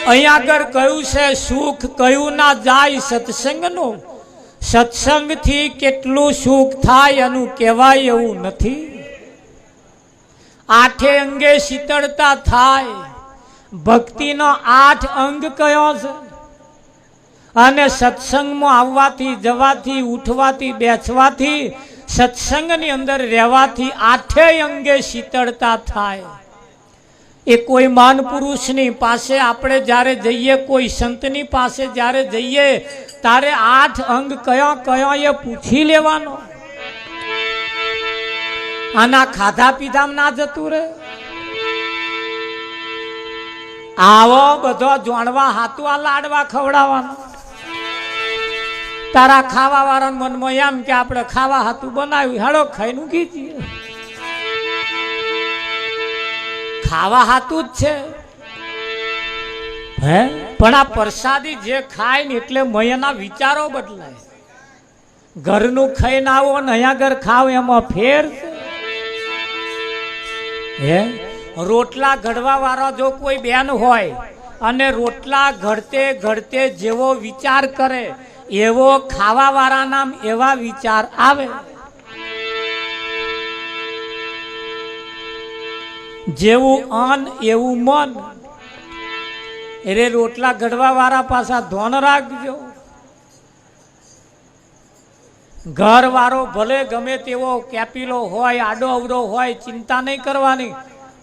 અહીંયા આગળ કહ્યું છે સુખ કયું ના જાય સત્સંગનું, સત્સંગથી કેટલું સુખ થાય એનું કહેવાય એવું નથી. આઠે અંગે શીતળતા થાય. ભક્તિનો 8 અંગ કયો છે? અને સત્સંગમાં આવવાથી, જવાથી, ઉઠવાથી, બેસવાથી, સત્સંગની અંદર રહેવાથી 8 અંગે શીતળતા થાય. એ કોઈ માન પુરુષની પાસે આપણે જ્યારે જઈએ, કોઈ સંતની પાસે જ્યારે જઈએ ત્યારે 8 અંગ કયો કયો એ પૂછી લેવાનો. આના ખાધા પીધામાં ના જતું રહે. આવો બધો જાણવા હાથું આ લાડવા ખવડાવવાનો. તારા ખાવા વાળાના મનમાં એમ કે આપણે ખાવા હાથું બનાવ્યું, હાલો ખાઈને કીજીએ. ખાવા હાથું જ છે હે, પણ આ પ્રસાદી જે ખાય ને એટલે મયના વિચારો બદલાય. ઘરનું ખાઈને આવો ને અહીંયા ઘર ખાવ એમાં ફેર છે હે. રોટલા ઘડવા વાળા જો કોઈ બેન હોય અને રોટલા ઘડતે ઘડતે જેવો વિચાર કરે એવો ખાવા વાળાના એવા વિચાર આવે. જેવું અન્ન એવું મન. એટલે રોટલા ઘડવા વાળા પાછા ધોન રાખજો. ઘર વાળો ભલે ગમે તેવો કેપીલો હોય, આડો અવડો હોય, ચિંતા નહીં કરવાની,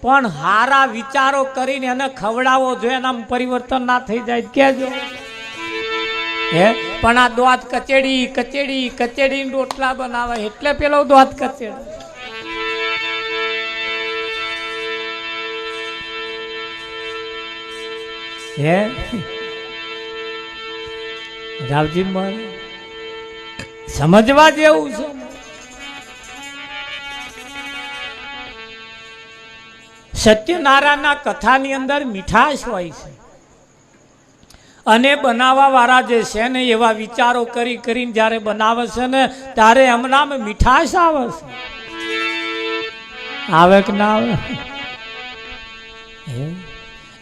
પણ હારા વિચારો કરીને એને ખવડાવો જોઈએ. એનામાં પરિવર્તન ના થઈ જાય કેજો હે. પણ આ દોત કચેડી કચેડી કચેડી રોટલા બનાવે એટલે પેલો દોત કચેડી હે. રાવજી સમજવા જેવું છે. સત્યનારાયણના કથાની અંદર મીઠાશ હોય છે અને બનાવવા વાળા જે છે ને એવા વિચારો કરી કરીને જ્યારે બનાવે છે ને ત્યારે એમનામાં મીઠાશ આવે છે. આવે કે ના આવે?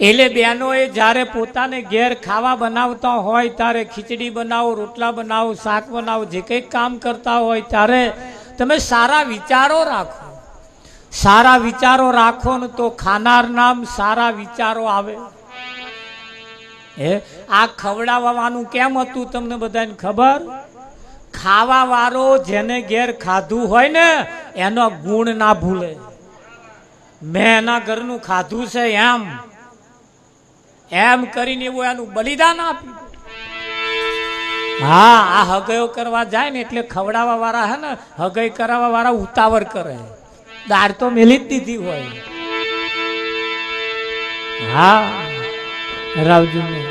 એટલે બહેનોએ જ્યારે પોતાને ઘેર ખાવા બનાવતા હોય ત્યારે ખીચડી બનાવો, રોટલા બનાવો, શાક બનાવો, જે કંઈક કામ કરતા હોય ત્યારે તમે સારા વિચારો રાખો. સારા વિચારો રાખો ને તો ખાનાર નામ સારા વિચારો આવે. હે, આ ખવડાવવાનું કેમ હતું તમને બધાને ખબર? ખાવા વાળો જેને ઘેર ખાધું હોય ને એનો ગુણ ના ભૂલે. મેં એના ઘરનું ખાધું છે એમ કરીને એવું એનું બલિદાન આપ્યું. હા, આ હગાઈઓ કરવા જાય ને એટલે ખવડાવવા વાળા હે ને હગાઈ કરાવવા વાળા ઉતાવળ કરે. દાળ તો મેલી જ દીધી હોય. હા રાવજી,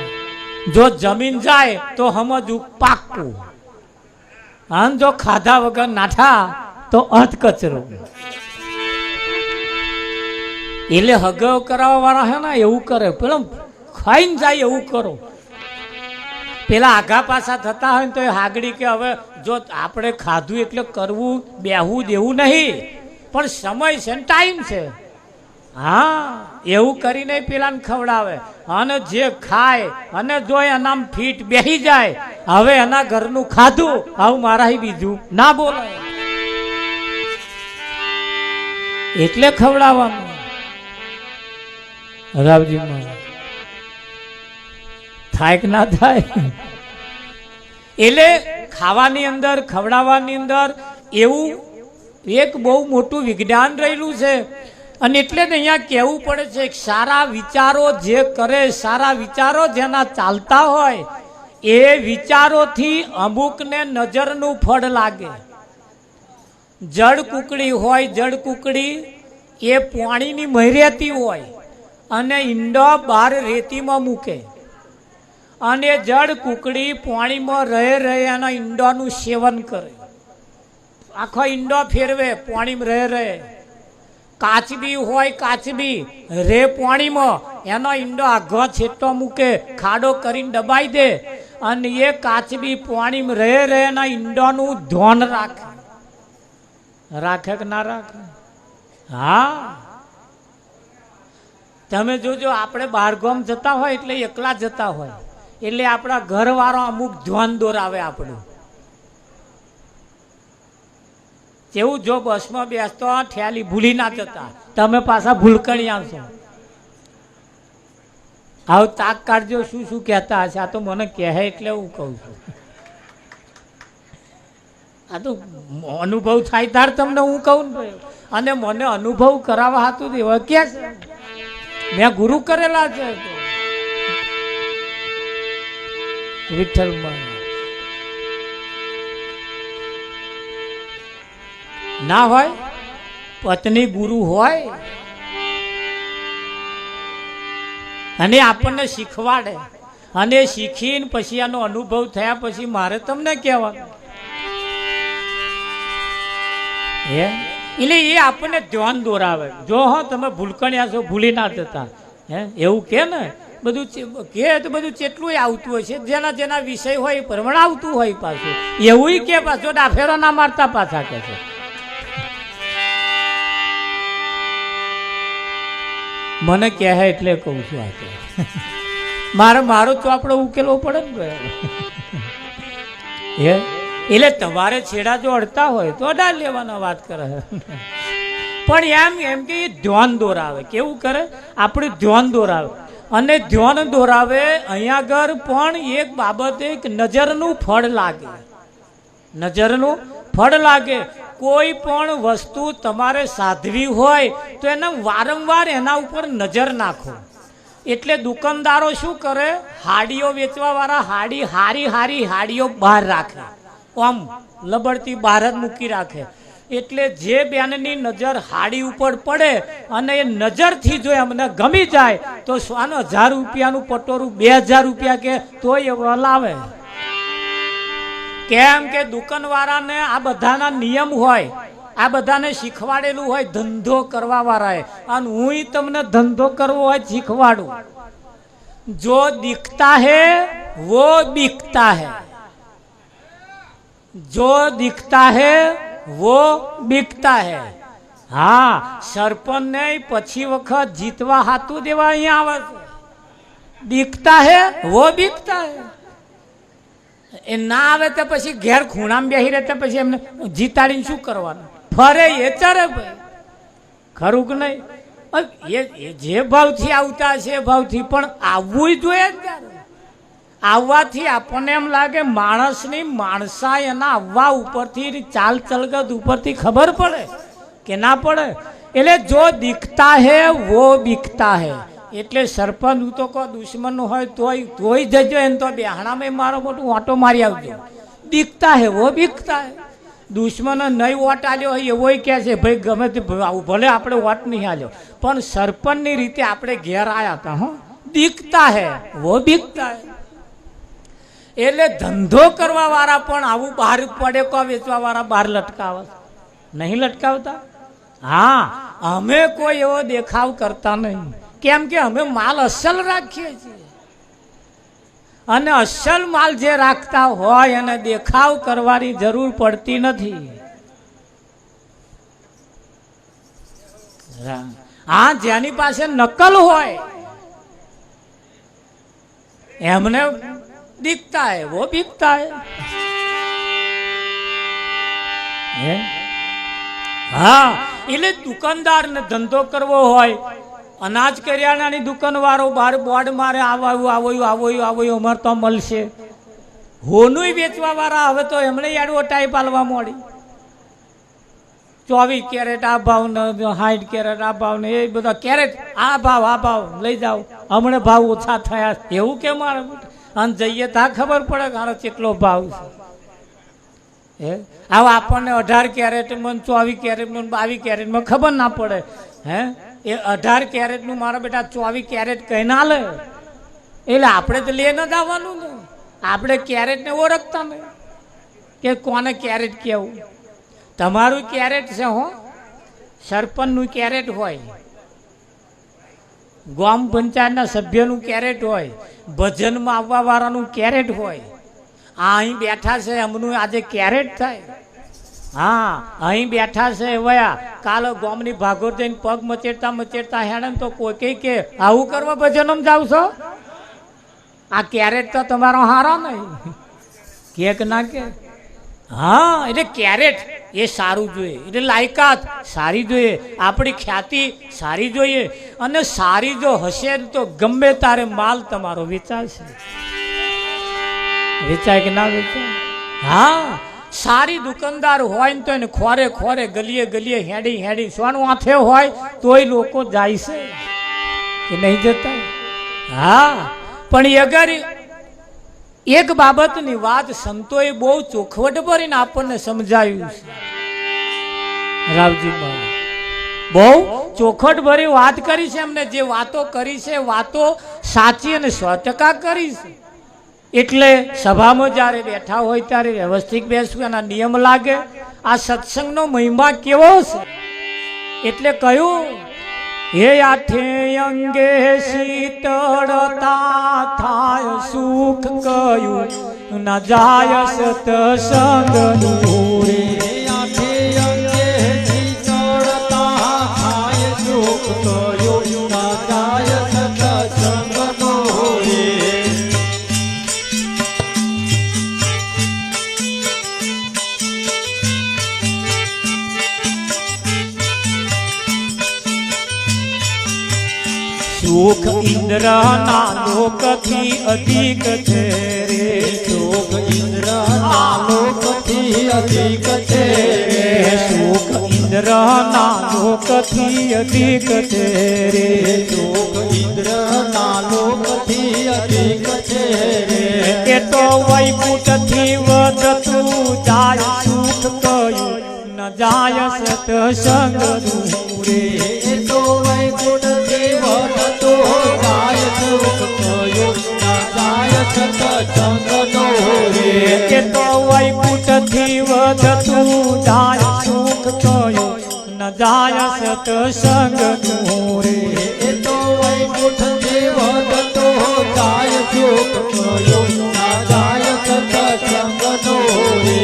જો જમીન જાય તો સમજવું પાક્કું, અને જો ખાધા વગર નાઠા તો અધ કચરો. એટલે હગાઈઓ કરાવવા વાળા હે ને એવું કરે, પેલો ખાઈને જાય એવું કરો. પેલા આઘા પાછા થતા હોય ને તો એ હાગડી કે હવે જો આપણે ખાધું એટલે કરવું બેહવું દેવું નહીં, પણ સમય છે ને ટાઈમ છે. હા, એવું કરીને પેલાને ખવડાવે અને જે ખાય અને જો એનામ ફીટ બેસી જાય હવે એના ઘરનું ખાધું આવું મારા બીજું ના બોલાય એટલે ખવડાવવાનું. રાવજી થાય કે ના થાય? એટલે ખાવાની અંદર ખવડાવવાની અંદર એવું એક બહુ મોટું વિજ્ઞાન રહેલું છે. અને એટલે જ અહીંયા કહેવું પડે છે કે સારા વિચારો જે કરે, સારા વિચારો જેના ચાલતા હોય એ વિચારોથી અમુકને નજરનું ફળ લાગે. જળ કુકડી હોય, જળ કુકડી એ પાણીની મહેરેતી હોય અને ઈંડો બહાર રેતીમાં મૂકે અને જળ કુકડી પાણીમાં રહે એના ઈંડાનું સેવન કરે. આખો ઈંડો ફેરવે, પાણીમાં રહે. કાચબી હોય, કાચબી રે પાણીમાં, એનો ઈંડો આઘો છેટો મૂકે, ખાડો કરીને દબાઈ દે અને એ કાચબી પાણીમાં રહે એના ઈંડાનું ધ્યાન રાખે. રાખે કે ના રાખે? હા, તમે જોજો, આપણે બહારગામ જતા હોય એટલે એકલા જતા હોય એટલે આપણા ઘરવાળો અમુક ધ્યાન દોરાવે આપણું. એવું જો બસમાં બેસતો ઠેલી ભૂલી ના જતા, તમે પાછા ભૂલકણી આવશો. આવું તાક કાઢજો, શું શું કહેતા હશે. આ તો મને કહે એટલે હું કહું છું. આ તો અનુભવ થાય તાર તમને હું કહું ને. અને મને અનુભવ કરાવવા હતું એવા ક્યાં છે? મેં ગુરુ કરેલા છે. વિઠ્ઠલ ના હોય, પત્ની ગુરુ હોય અને આપણને શીખવાડે, અને શીખીને પછી આનો અનુભવ થયા પછી મારે તમને કહેવાનું એટલે એ આપણને ધ્યાન દોરાવે. જો હા તમે ભૂલકણ્યા છો, ભૂલી ના જતા. એવું કે ને બધું કે તો બધું કેટલું આવતું હોય છે, જેના જેના વિષય હોય એ પ્રમાણે આવતું હોય. પાછું એવું કે પાછો ડાફેરો ના મારતા પાછા કે છે. મને કહે એટલે કહું છું. આ તો મારો ચોપડો ઉકેલવો પડે ને. એટલે તમારે છેડા જો અડતા હોય તો અડા લેવાના વાત કરે. પણ એમ કે એ ધ્યાન દોરાવે. કેવું કરે? આપણે ધ્યાન દોરાવે. અને ધ્યાન દોરાવે અહીંયા આગળ પણ એક બાબત, એક નજરનું ફળ લાગે. નજરનું ફળ લાગે. કોઈ પણ વસ્તુ તમારે સાધવી હોય તો એને વારંવાર એના ઉપર નજર નાખો. એટલે દુકાનદારો શું કરે? હાડીઓ વેચવા વાળા હારી હાડીઓ બહાર રાખે, આમ લબડતી બહાર જ મૂકી રાખે. એટલે જે બેનની નજર હાડી ઉપર પડે અને એ નજરથી જો એમને ગમી જાય તો 1000 રૂપિયાનું પટોરું 2000 રૂપિયા કે તોય એ લાવે. કેમ કે દુકાનવાળાને આ બધાના નિયમ હોય, આ બધાને શીખવાડેલું હોય ધંધો કરવા વાળાએ. અને હું તમને ધંધો કરવો હોય શીખવાડું. જો દિખતા હે વો બિકતા હે, જો દિખતા હે વો બિકતા હે. હા, સરપંચ ને પછી વખત જીતવા હાથું દેવા અહીંયા આવે છે. દિખતા હે વો બિકતા હે. એ ના આવે તો પછી ઘેર ખૂણામાં બેસી રહે તો પછી એમને જીતાડીને શું કરવાનું? ફરે એ ચરે ભાઈ, ખરું કે નહીં? એ જે ભાવથી આવતા છે એ ભાવથી પણ આવવું જોઈએ. આવવાથી આપણને એમ લાગે માણસની માણસાઈ એના આવવા ઉપરથી, ચાલ ચલગત ઉપરથી ખબર પડે કે ના પડે. એટલે જો દિખતા હે વો બિકતા હે. એટલે સરપંચ હું તો કોઈ દુશ્મન હોય તોય જજો એને તો બેહાણામાં મારો મોટું ઓટો મારી આવજો. દિખતા હે વો બિકતા હે. દુશ્મન નહીં વોટ આલ્યો હોય એવોય કહે છે ભાઈ ગમે તે ભલે આપણે વોટ નહીં આલ્યો, પણ સરપંચની રીતે આપણે ઘેર આવ્યા હતા. હો, દિખતા હે વો બિકતા હે. એટલે ધંધો કરવા વાળા પણ આવું બહાર પડે કો વેચવા વાળા બહાર લટકાવે નહીં લટકાવતા. હા, અમે કોઈ એવો દેખાવ કરતા નહીં. કેમ કે અમે માલ અસલ રાખીએ છીએ. અને અસલ માલ જે રાખતા હોય એને દેખાવ કરવાની જરૂર પડતી નથી. હા, જેની પાસે નકલ હોય એમને दिखता है वो बिकता है. હા, એટલે દુકાનદાર ને ધંધો કરવો હોય, અનાજ કરિયાણાની દુકાન વાળો બાર બોર્ડ મારે આવ્યું અમારે તો મળશે. હોનું વેચવા વાળા હવે તો એમણે એડવર્ટાઈઝ પાલવા મોડી. 24 કેરેટ આ ભાવ ને 60 કેરેટ આ ભાવ ને એ બધા કેરેટ આ ભાવ લઈ જાઓ, હમણાં ભાવ ઓછા થયા એવું કે મારે. અને જઈએ ત્યાં ખબર પડે કે આનો કેટલો ભાવ છે. હવે આપણને 18 કેરેટમાં 24 કેરેટમાં 22 કેરેટમાં ખબર ના પડે. એ 18 કેરેટનું મારા બેટા 24 કેરેટ કઈ ના લે. એટલે આપણે તો લઈને જ આવવાનું ને. આપણે કેરેટને ઓળખતા નહીં કે કોને કેરેટ કેવું. તમારું કેરેટ છે, હો, સરપંચનું કેરેટ હોય, ગામ પંચાયતના સભ્યનું કેરેટ હોય, ભજનમાં આવવા વાળાનું કેરેટ હોય. આ અહીં બેઠા છે એમનું આજે કેરેટ થાય. હા અહીં બેઠા છે વયા કાલ ગોમની ભાગોર જઈને પગ મચેડતા મચેડતા હેડે તો કોઈ કે આવું કરવા ભજનમ જાવ છો? આ કેરેટ તો તમારો હારો નહીં કે ના કે? હા એટલે કેરેટ એ સારું જોઈએ, એટલે લાયકાત સારી જોઈએ, આપણી ખ્યાતિ સારી જોઈએ, અને સારી જો હશે તો ગમે તારે માલ તમારો વેચાશે. વેચાય કે ના વેચાય? હા સારી દુકાનદાર હોય ને તો એને ખોરે ખોરે ગલીએ ગલીએ હેડી હેડી સોનું આથે હોય તોય લોકો જાય છે કે નહીં જતા? હા પણ અગર એક બાબતની વાત સંતોએ બહુ ચોખવટ ભરીને આપણને સમજાવ્યું છે. રાવજી બહુ ચોખવટ ભરી વાત કરી છે. એમને જે વાતો કરી છે વાતો સાચી અને 100% કરી છે. એટલે સભામાં જ્યારે બેઠા હોય ત્યારે વ્યવસ્થિત બેસવું, એના નિયમ લાગે. આ સત્સંગનો મહિમા કેવો છે એટલે કહ્યું, હે આઠે અંગે શીતળતા થાય સુખ કયું ના જાય સત્સંગનું રે. આઠે અંગે શીતળતા થાય સુખ કયું ના જાય સત્સંગનું રે. સુખ ઇન્દ્રના લોકથી અધિક છે રે. સુખ ઇન્દ્રના લોકથી અધિક છે રે. સુખ ઇન્દ્રના લોકથી અધિક છે રે. સુખ ઇન્દ્રના લોકથી અધિક છે રે. એ તો વૈકુંઠથી વધતું જાય સુખ કયું ન જાય સત્સંગનું રે. એ તો વૈકુંઠથી વધતો જાય સુખ કયું ના જાય સત્સંગનો રે. એ તો વૈકુંઠથી વધતું જાય સુખ કયું ન જાય સત્સંગનું રે. એ તો વૈકુંઠથી વધતો જાય સુખ કયું ના જાય સત્સંગનો રે.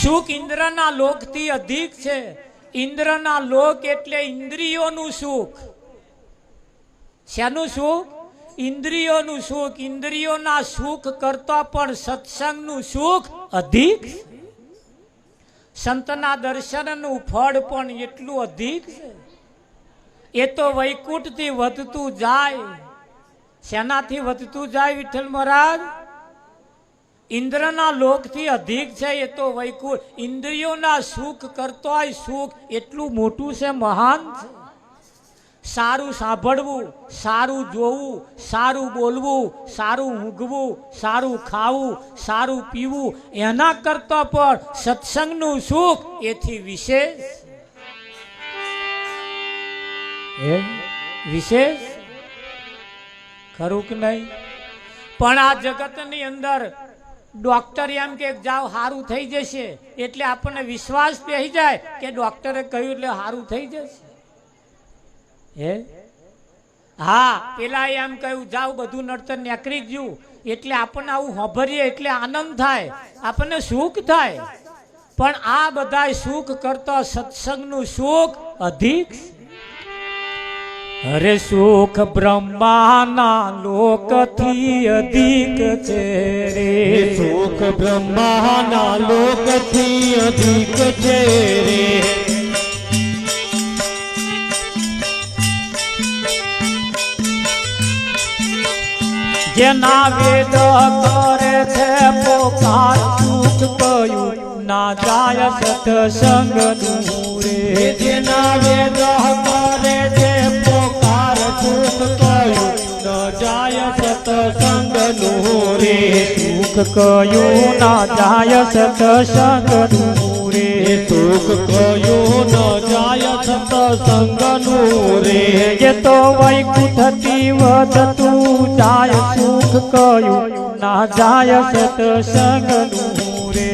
સુખ ઇન્દ્રના લોકથી અધિક છે. ઇન્દ્રના લોક એટલે ઇન્દ્રિયોનું સુખ. શેનું સુખ? ઇન્દ્રિયોનું સુખ. ઇન્દ્રિયોના સુખ કરતા પણ સત્સંગનું સુખ અધિક. સંતના દર્શનનું ફળ પણ એટલું અધિક છે. એ તો વૈકુંઠથી વધતું જાય. શેનાથી વધતું જાય વિઠ્ઠલ મહારાજ? ઇન્દ્રના લોકથી અધિક છે. એ તો વૈકુંઠ ઇન્દ્રિયોના સુખ કરતોય સુખ એટલું મોટું છે, મહાન છે. સારું સાંભળવું, સારું જોવું, સારું બોલવું, સારું ઊંઘવું, સારું ખાવું, સારું પીવું, એના કરતા પણ સત્સંગનું સુખ એથી વિશેષ. વિશેષ ખરું કે નહીં? પણ આ જગતની અંદર ડોક્ટર એમ કે જાઓ સારું થઈ જશે એટલે આપણને વિશ્વાસ બેસી જાય કે ડોક્ટરે કહ્યું એટલે સારું થઈ જશે. હે હા પેલા એમ કહ્યું જાઓ બધું નડતર નીકળી ગયું એટલે આપણને આવું સાંભળીએ એટલે આનંદ થાય, આપણને સુખ થાય. પણ આ બધા સુખ કરતા સત્સંગનું સુખ અધિક. અરે સુખ બ્રહ્માના લોકથી અધિક છે રે. સુખ બ્રહ્માના લોકથી અધિક છે રે. જેના વેદ કરે છે પોકાર સુખ કયું ના જાય સત્સંગનું રે. જેના વેદ કરે છે પોકાર સુખ કયું ન જાય સત્સંગનું રે. સુખ કયું ના જાય સત્સંગનું રે. સુખ કયું ન જાય સત્સંગનું રે. એ તો વૈકુંઠથી વધતું જાય સુખ કયું ના જાય સત્સંગનું રે.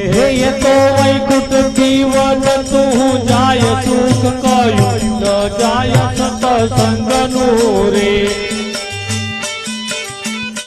એ તો વૈકુંઠથી વધતું જાય સુખ કયું ન જાય સત્સંગનું રે.